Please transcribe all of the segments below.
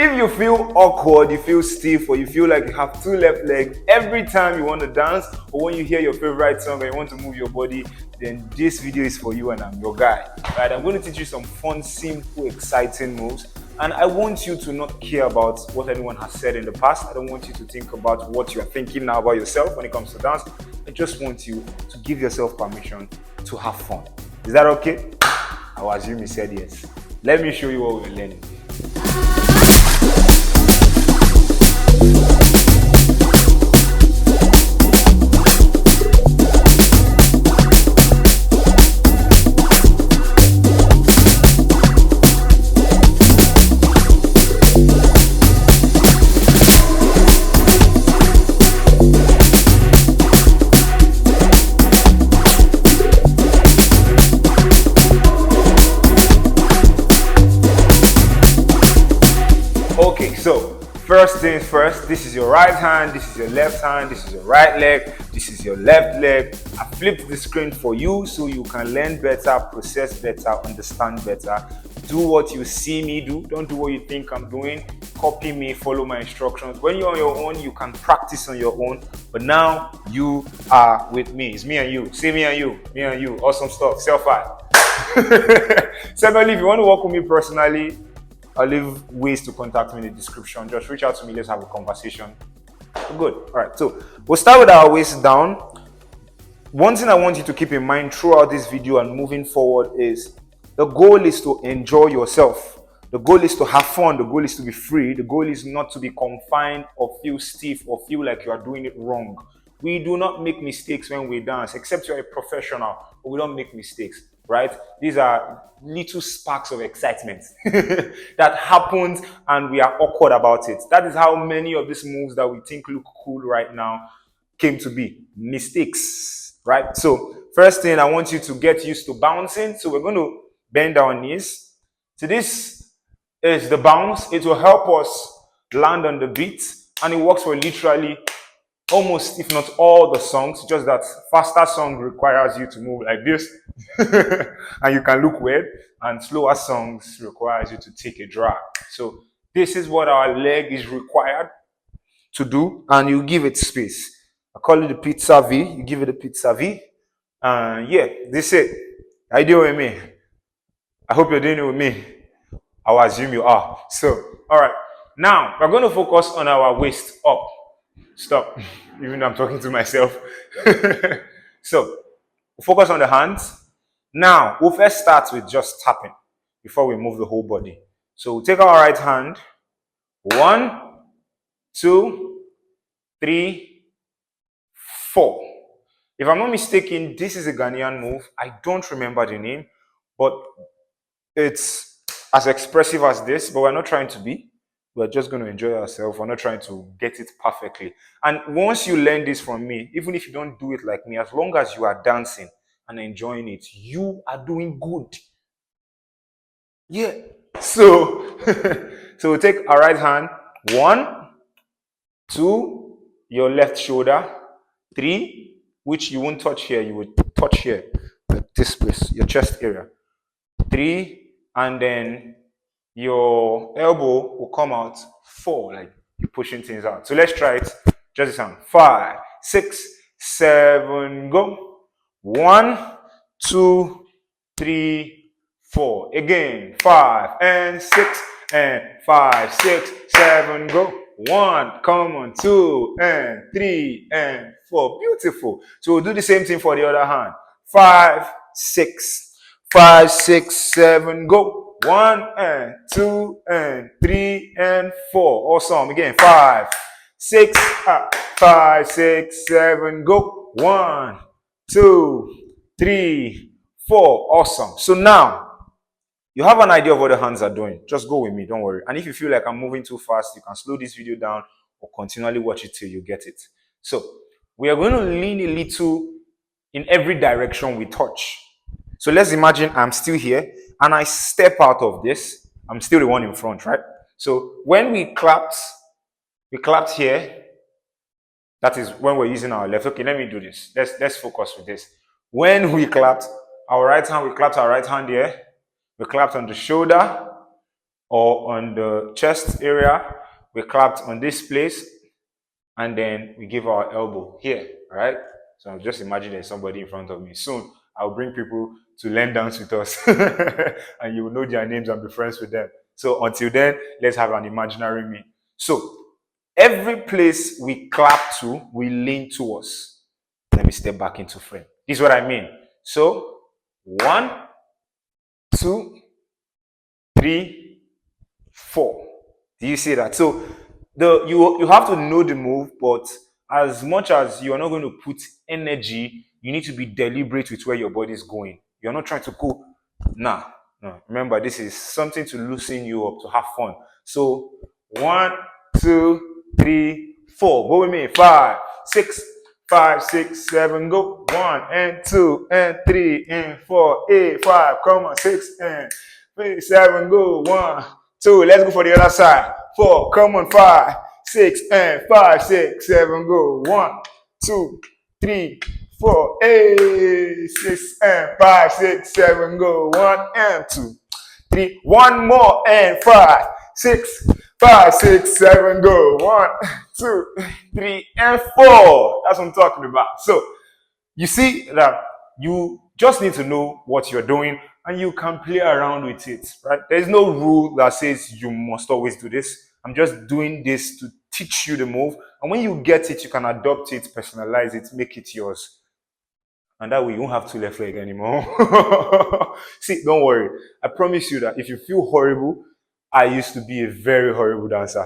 If you feel awkward, you feel stiff, or you feel like you have two left legs every time you want to dance, or when you hear your favorite song and you want to move your body, then this video is for you and I'm your guy. Right? I'm going to teach you some fun, simple, exciting moves. And I want you to not care about what anyone has said in the past. I don't want you to think about what you are thinking now about yourself when it comes to dance. I just want you to give yourself permission to have fun. Is that okay? I will assume you said yes. Let me show you what we're learning. Okay, so first things first, this is your right hand, this is your left hand, this is your right leg, this is your left leg. I flipped the screen for you so you can learn better, process better, understand better. Do what you see me do, don't do what you think I'm doing. Copy me, follow my instructions. When you're on your own, you can practice on your own, but now you are with me. It's me and you. See me and you, awesome stuff, self-eye. Secondly, if you want to work with me personally, I'll leave ways to contact me in the description. Just reach out to me, let's have a conversation. Good. All right, so we'll start with our waist down. One thing I want you to keep in mind throughout this video and moving forward is the goal is to enjoy yourself. The goal is to have fun. The goal is to be free. The goal is not to be confined or feel stiff or feel like you are doing it wrong. We do not make mistakes when we dance, except you're a professional, but we don't make mistakes. Right? These are little sparks of excitement that happens and we are awkward about it. That is how many of these moves that we think look cool right now came to be. Mistakes, right? So first thing, I want you to get used to bouncing. So we're going to bend our knees. So this is the bounce. It will help us land on the beat, and it works for literally almost, if not all the songs, just that faster song requires you to move like this and you can look weird, and slower songs requires you to take a drag. So this is what our leg is required to do, and you give it space. I call it the pizza V. You give it a pizza V. Yeah, this is it. How you doing with me? I hope you're doing it with me. I'll assume you are. So, all right. Now, we're going to focus on our waist up. Stop, even though I'm talking to myself. So, focus on the hands. Now, we'll first start with just tapping before we move the whole body. So, we'll take our right hand. 1, 2, 3, 4. If I'm not mistaken, this is a Ghanaian move. I don't remember the name, but it's as expressive as this, but we're not trying to be. We're just going to enjoy ourselves. We're not trying to get it perfectly. And once you learn this from me, even if you don't do it like me, as long as you are dancing and enjoying it, you are doing good. Yeah. So, so we'll take our right hand. 1, 2, your left shoulder. 3, which you won't touch here. You would touch here, like this place, your chest area. 3, and then your elbow will come out. 4, like you're pushing things out. So let's try it. Just this time. 5, 6, 7, go. 1, 2, 3, 4. Again. 5 and 6 and 5, 6, 7, go. 1, come on. 2 and 3 and 4. Beautiful. So we'll do the same thing for the other hand. 5, 6, 5, 6, 7, go. 1 and 2 and 3 and 4. Awesome. Again. 5, 6, 5, 6, 7, go. 1, 2, 3, 4. Awesome. So now you have an idea of what the hands are doing. Just go with me. Don't worry. And if you feel like I'm moving too fast, you can slow this video down or continually watch it till you get it. So we are going to lean a little in every direction we touch. So let's imagine I'm still here and I step out of this. I'm still the one in front, right? So when we clapped here. That is when we're using our left. Okay, let me do this. Let's focus with this. When we clapped our right hand, we clapped our right hand here. We clapped on the shoulder. or on the chest area. We clapped on this place, and then we give our elbow here, right? So just imagine there's somebody in front of me. Soon, I'll bring people to learn dance with us, and you will know their names and be friends with them. So until then, let's have an imaginary me. So every place we clap to, we lean towards. Let me step back into frame. This is what I mean. So 1, 2, 3, 4. Do you see that? So you have to know the move, but as much as you are not going to put energy, you need to be deliberate with where your body is going. You're not trying to go. Nah, no. Remember, this is something to loosen you up, to have fun. So 1, 2, 3, 4. Go with me. 5, 6, 5, 6, 7. Go. 1 and 2 and 3 and 4, 8, 5. Come on. 6 and 3, 7. Go. 1, 2. Let's go for the other side. 4. Come on. 5, 6 and 5, 6, 7. Go. 1, 2, 3, 4, 8, 6 and 5, 6, 7. Go. 1 and 2, 3. One more and 5, 6, 5, 6, 7. Go. 1, 2, 3 and 4. That's what I'm talking about. So you see that you just need to know what you're doing and you can play around with it, right? There's no rule that says you must always do this. I'm just doing this to teach you the move. And when you get it, you can adopt it, personalize it, make it yours. And that way you won't have 2 left leg anymore. See, don't worry. I promise you that if you feel horrible, I used to be a very horrible dancer.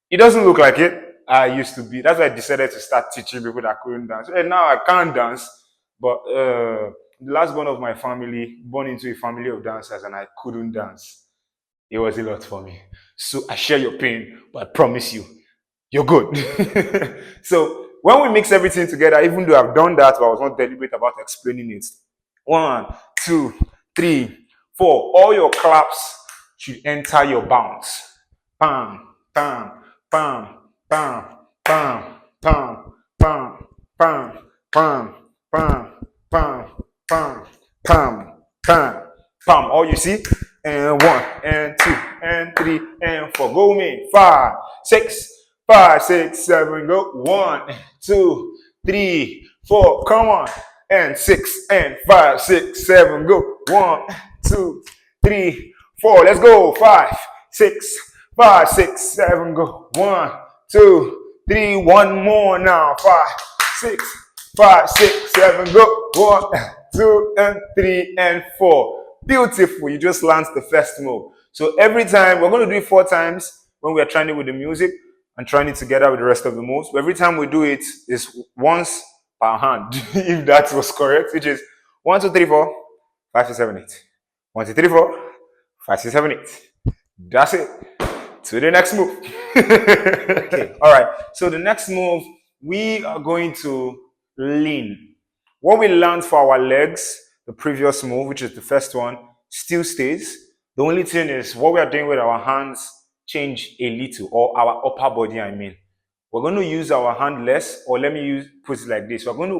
It doesn't look like it. I used to be. That's why I decided to start teaching people that couldn't dance. And now I can't dance, but the last one of my family, born into a family of dancers, and I couldn't dance. It was a lot for me. So I share your pain, but I promise you, you're good. So when we mix everything together, even though I've done that, but I was not deliberate about explaining it. 1, 2, 3, 4. All your claps should enter your bounce. Bam, bam, bam, bam, bam, bam, bam, bam, bam, bam, bam, bam, bam, bam, bam. All you see? And 1, and 2, and 3, and 4. Go me. 5, 6, 5, 6, 7. Go. 1, 2, 3, 4. Come on. And 6, and 5, 6, 7. Go. 1, 2, 3, 4. Let's go. 5, 6, 5, 6, 7. Go. 1, 2, 3. One more now. 5, 6, 5, 6, 7. Go. 1, 2, and 3, and 4. Beautiful. You just learned the first move. So every time, we're going to do it 4 times when we're trying it with the music and trying it together with the rest of the moves. But every time we do it, is once per hand, if that was correct, which is 1, 2, 3, 4, 5, 6, 7, 8. 1, 2, 3, 4, 5, 6, 7, 8. That's it. To the next move. Okay. All right. So the next move, we are going to lean. What we learned for our legs, the previous move, which is the first one, still stays. The only thing is what we are doing with our hands change a little, or our upper body, I mean. We're going to use our hand less, or let me put it like this. We're going to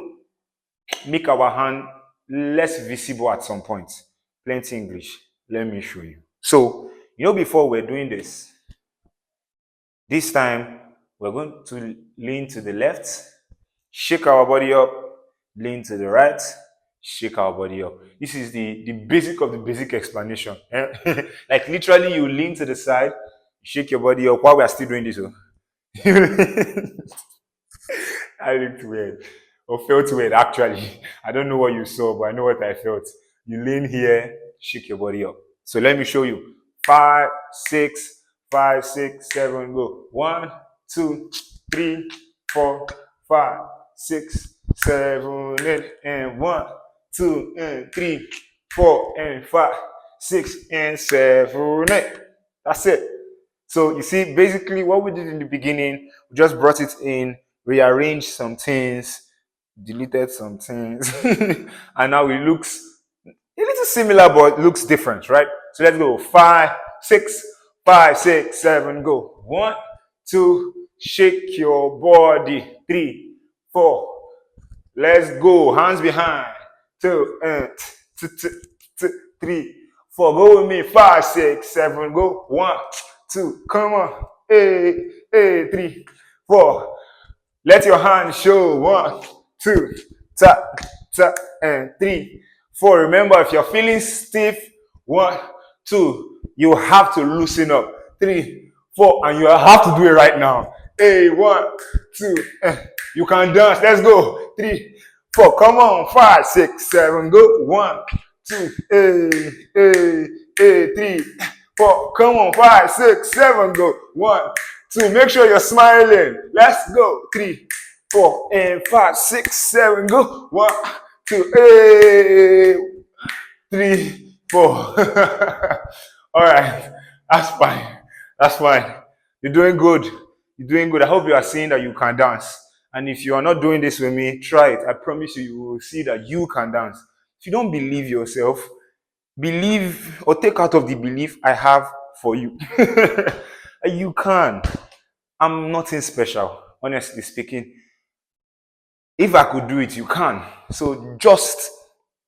make our hand less visible at some point. Plenty English. Let me show you. So, before we're doing this time, we're going to lean to the left, shake our body up, lean to the right, shake our body up. This is the basic of the basic explanation. Like literally you lean to the side, shake your body up while we are still doing this. I looked weird, or felt weird actually. I don't know what you saw, but I know what I felt. You lean here, shake your body up. So let me show you. 5, 6, 5, 6, 7, go. 1, 2, 3, 4, 5, 6, 7, 8, and 1, 2, and 3, 4, and 5, 6, and 7, 8. That's it. So you see, basically what we did in the beginning, we just brought it in, rearranged some things, deleted some things, and now it looks a little similar, but looks different, right? So let's go. 5, 6, 5, 6, 7, go. 1, 2, shake your body. 3, 4. Let's go. Hands behind. 2, and 3, 4, go with me. 5, 6, 7, go. 1, 2, come on. 3, 4. Let your hand show. 1, 2, tap, tap, and 3, 4. Remember, if you're feeling stiff, 1, 2, you have to loosen up. 3, 4, and you have to do it right now. 1, 2, you can dance. Let's go. 3, 4, come on. 5, 6, 7, go. 1, 2, 3, 4, come on. 5, 6, 7, go. 1, 2, make sure you're smiling. Let's go. 3, 4, and 5, 6, 7, go. 1, 2, 3, 4. All right, that's fine. That's fine. You're doing good. You're doing good. I hope you are seeing that you can dance. And if you are not doing this with me, try it. I promise you, you will see that you can dance. If you don't believe yourself, believe or take out of the belief I have for you. You can. I'm nothing special, honestly speaking. If I could do it, you can. So just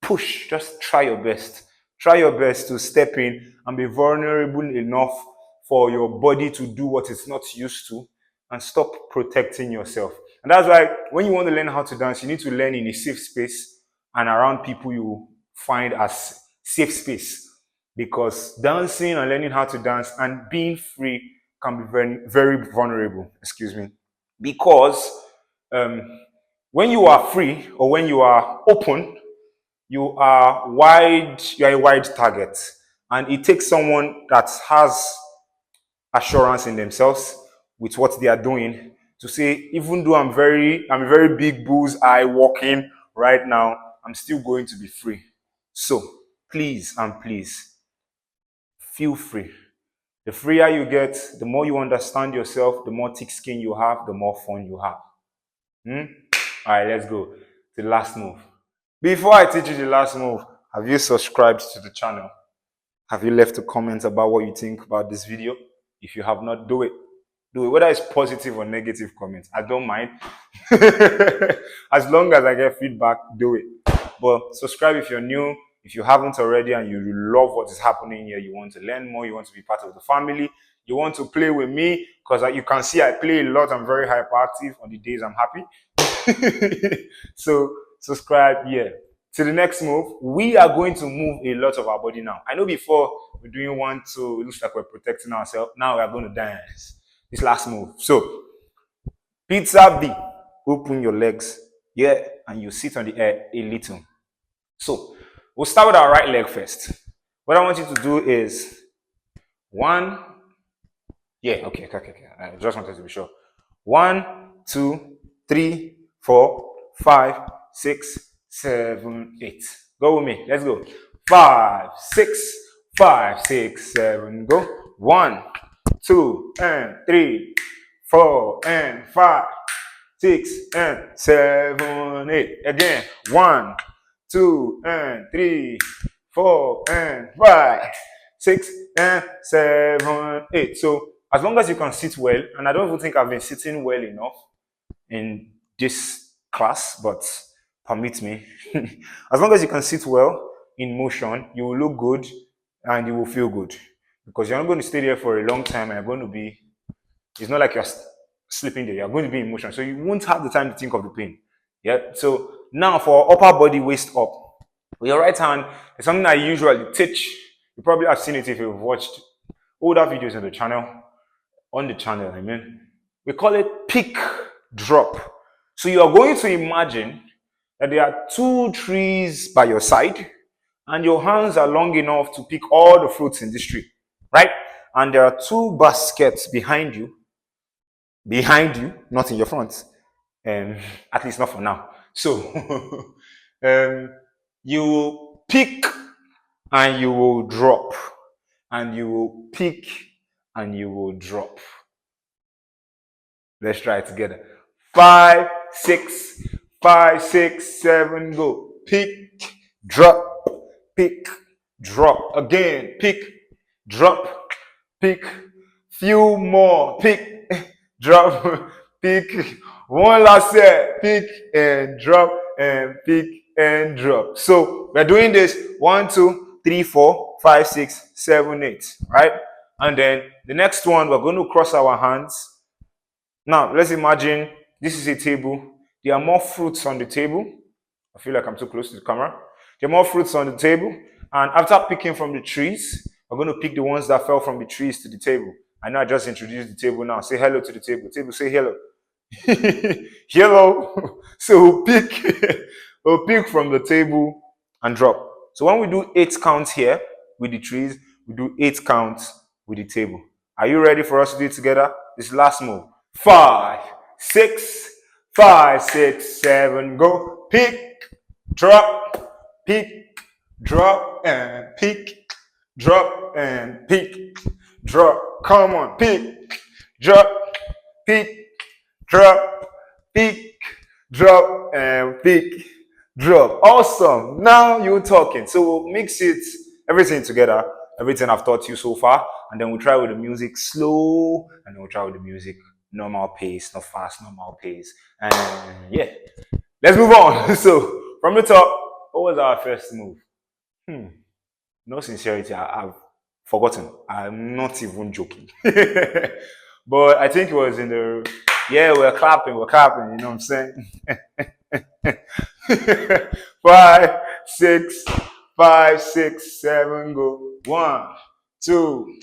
push, just try your best. Try your best to step in and be vulnerable enough for your body to do what it's not used to and stop protecting yourself. And that's why when you want to learn how to dance, you need to learn in a safe space and around people you find as safe space. Because dancing and learning how to dance and being free can be very, very vulnerable. Excuse me. Because when you are free or when you are open, you are a wide target. And it takes someone that has assurance in themselves with what they are doing to say, even though I'm a very big bullseye walking right now, I'm still going to be free. So please and please feel free. The freer you get, the more you understand yourself, the more thick skin you have, the more fun you have. All right, let's go to the last move. Before I teach you the last move, have you subscribed to the channel? Have you left a comment about what you think about this video? If you have not, do it. Do it. Whether it's positive or negative comments, I don't mind. As long as I get feedback, do it. But subscribe if you're new. If you haven't already and you love what is happening here, you want to learn more, you want to be part of the family, you want to play with me, because you can see I play a lot. I'm very hyperactive on the days I'm happy. So subscribe here. To the next move, we are going to move a lot of our body now. I know before we're doing 1, 2, it looks like we're protecting ourselves. Now we are going to dance. This last move. So, pizza B. Open your legs. Yeah, and you sit on the air a little. So, we'll start with our right leg first. What I want you to do is 1. Yeah, okay. I just wanted to be sure. 1, 2, 3, 4, 5, 6, 7, 8. Go with me. Let's go. 5, 6, 5, 6, 7. Go. 1, 2, and 3, 4, and 5, 6, and 7, 8. Again. 1, 2, and 3, 4, and 5, 6, and 7, 8. So as long as you can sit well, and I don't even think I've been sitting well enough in this class, but permit me. As long as you can sit well in motion, you will look good and you will feel good. Because you're not going to stay there for a long time and you're going to be, it's not like you're sleeping there, you're going to be in motion. So you won't have the time to think of the pain. Yeah. So now for upper body, waist up. With your right hand, it's something I usually teach. You probably have seen it if you've watched older videos on the channel. We call it pick drop. So you are going to imagine that there are 2 trees by your side and your hands are long enough to pick all the fruits in this tree, right? And there are 2 baskets behind you, not in your front, at least not for now. So you will pick and you will drop, and you will pick and you will drop. Let's try it together. 5, 6, 5, 6, 7, go. Pick, drop, pick, drop. Again, pick, drop, pick. Few more. Pick, drop, pick. One last set. Pick and drop and pick and drop. So we're doing this 1, 2, 3, 4, 5, 6, 7, 8, right? And then the next one, we're going to cross our hands. Now, let's imagine this is a table. There are more fruits on the table. I feel like I'm too close to the camera. There are more fruits on the table. And after picking from the trees, we're going to pick the ones that fell from the trees to the table. I know I just introduced the table now. Say hello to the table. Table, say hello. Hello. So we'll pick from the table and drop. So when we do 8 counts here with the trees, we do 8 counts with the table. Are you ready for us to do it together? This last move. 5, 6, 5, 6, 7, go. Pick, drop, pick, drop, and pick, drop, and pick, drop. Come on, pick, drop, pick, drop, pick, drop, and pick, drop. Awesome. Now you're talking. So we'll mix it, everything together, everything I've taught you so far, and then we'll try with the music slow, and then we'll try with the music normal pace, not fast, normal pace. And yeah, let's move on. So from the top, what was our first move? No sincerity, I've forgotten. I'm not even joking. But I think it was in the, yeah, we're clapping, you know what I'm saying? 5, 6, 5, 6, 7, go. 1, 2,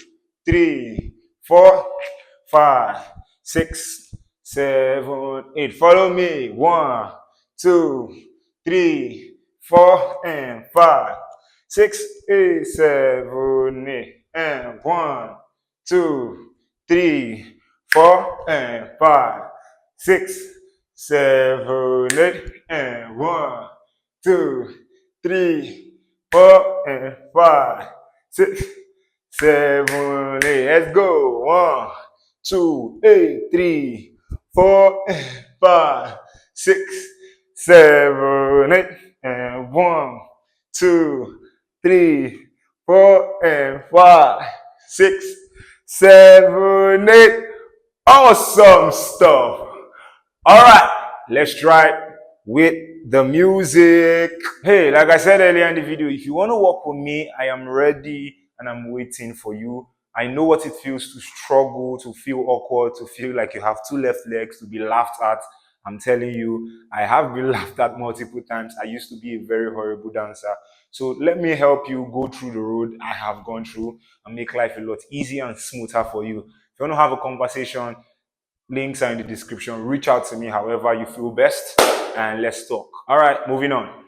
3, 4, 5, 6, 7, 8. Follow me. 1, 2, 3, 4, and 5, 6, 8, 7, 8. And 1, 2, 3, 4, and 5, 6, 7, 8. And 1, 2, 3, 4, and 5, 6, 7, 8. Let's go. 1, 2, 8, 3, 4, and 5, 6, 7, 8. And 1, 2, 3, 4, and 5, 6, 7, 8. Awesome stuff. All right, let's try it with the music. Hey, like I said earlier in the video, if you want to work with me, I am ready and I'm waiting for you. I know what it feels to struggle, to feel awkward, to feel like you have 2 left legs, to be laughed at. I'm telling you, I have been laughed at multiple times. I used to be a very horrible dancer. So let me help you go through the road I have gone through and make life a lot easier and smoother for you. If you want to have a conversation, links are in the description. Reach out to me however you feel best and let's talk. All right, moving on.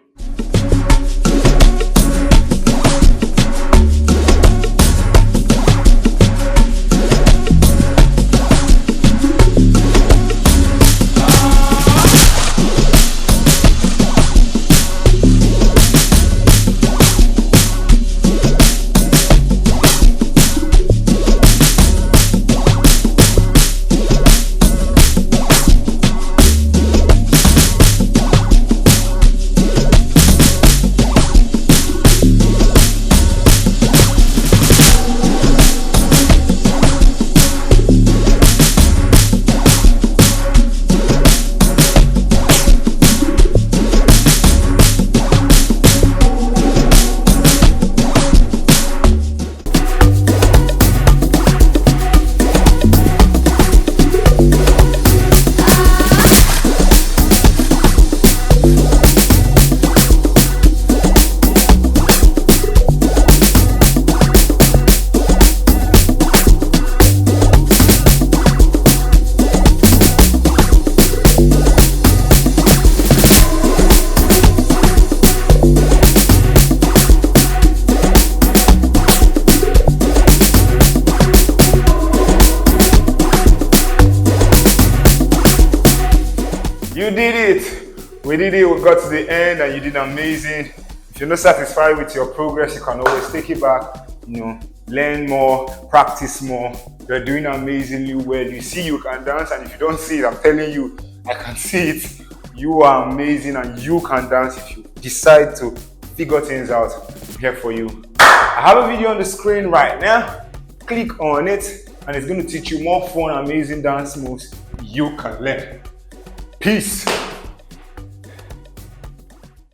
You did it. We did it. We got to the end and you did amazing. If you're not satisfied with your progress, you can always take it back, learn more, practice more. You're doing amazingly well. You see you can dance, and if you don't see it, I'm telling you, I can see it. You are amazing and you can dance if you decide to figure things out. I'm here for you. I have a video on the screen right now. Click on it and it's going to teach you more fun, amazing dance moves you can learn. Peace.